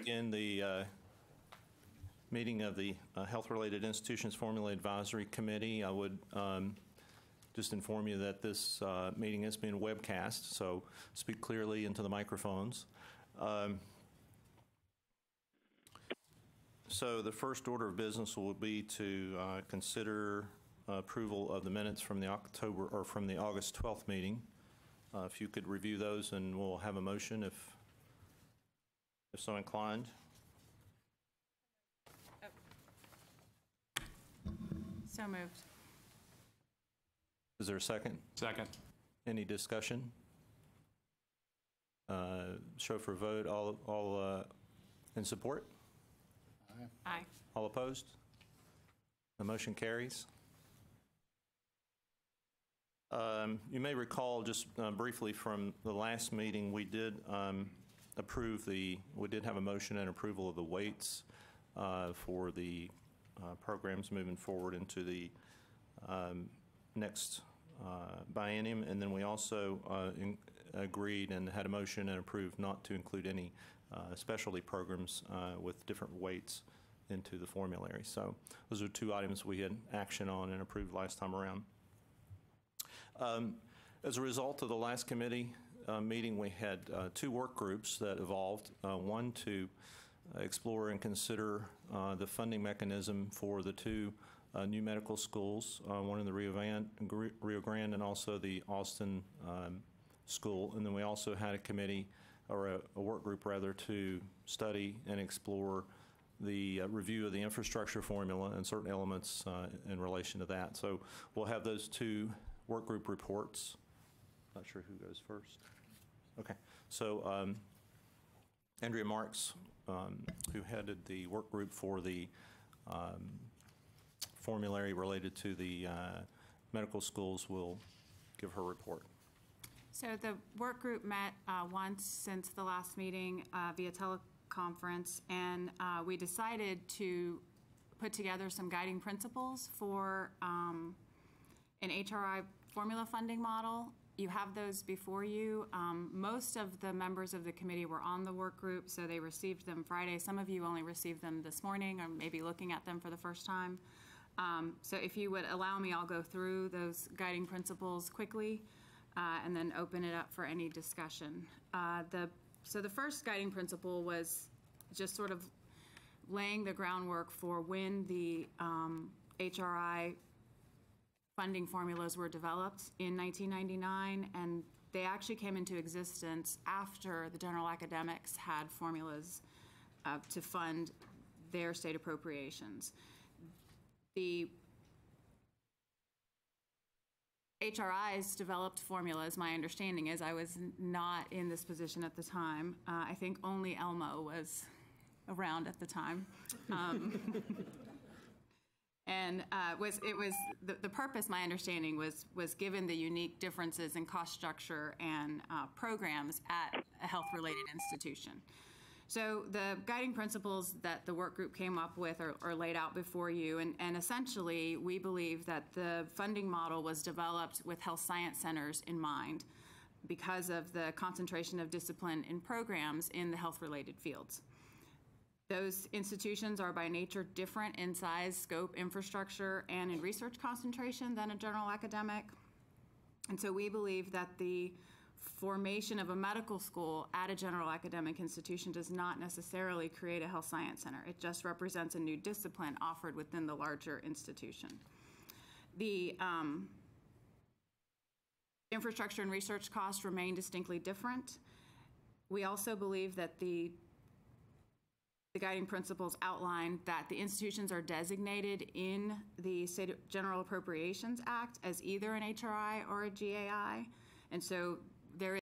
Begin the meeting of the Health-Related Institutions Formula Advisory Committee. I would just inform you that this meeting is being webcast, so speak clearly into the microphones. So the first order of business will be to consider approval of the minutes from the August 12th meeting. If you could review those, and we'll have a motion if so inclined. So moved. Is there a second? Second. Any discussion? Show for a vote. All in support? Aye. Aye. All opposed? The motion carries. You may recall just briefly from the last meeting, we did we did have a motion and approval of the weights for the programs moving forward into the next biennium, and then we also agreed and had a motion and approved not to include any specialty programs with different weights into the formulary. So those are two items we had action on and approved last time around. As a result of the last committee meeting, we had two work groups that evolved, one to explore and consider the funding mechanism for the two new medical schools, one in the Rio Grande and also the Austin school. And then we also had a committee, or a work group rather, to study and explore the review of the infrastructure formula and certain elements in relation to that. So we'll have those two work group reports. Not sure who goes first. Okay, so Andrea Marks, who headed the work group for the formulary related to the medical schools, will give her report. So the work group met once since the last meeting via teleconference, and we decided to put together some guiding principles for an HRI formula funding model. You have those before you. Most of the members of the committee were on the work group, so they received them Friday. Some of you only received them this morning, or maybe looking at them for the first time. So if you would allow me, I'll go through those guiding principles quickly and then open it up for any discussion. So the first guiding principle was just sort of laying the groundwork for when the HRI funding formulas were developed in 1999, and they actually came into existence after the general academics had formulas to fund their state appropriations. The HRIs developed formulas, my understanding is, I was not in this position at the time. I think only Elmo was around at the time. And the purpose, my understanding, was given the unique differences in cost structure and programs at a health-related institution. So the guiding principles that the work group came up with are laid out before you, and essentially we believe that the funding model was developed with health science centers in mind because of the concentration of discipline in programs in the health-related fields. Those institutions are by nature different in size, scope, infrastructure, and in research concentration than a general academic. And so we believe that the formation of a medical school at a general academic institution does not necessarily create a health science center. It just represents a new discipline offered within the larger institution. The infrastructure and research costs remain distinctly different. We also believe that the guiding principles outline that the institutions are designated in the State General Appropriations Act as either an HRI or a GAI, and so there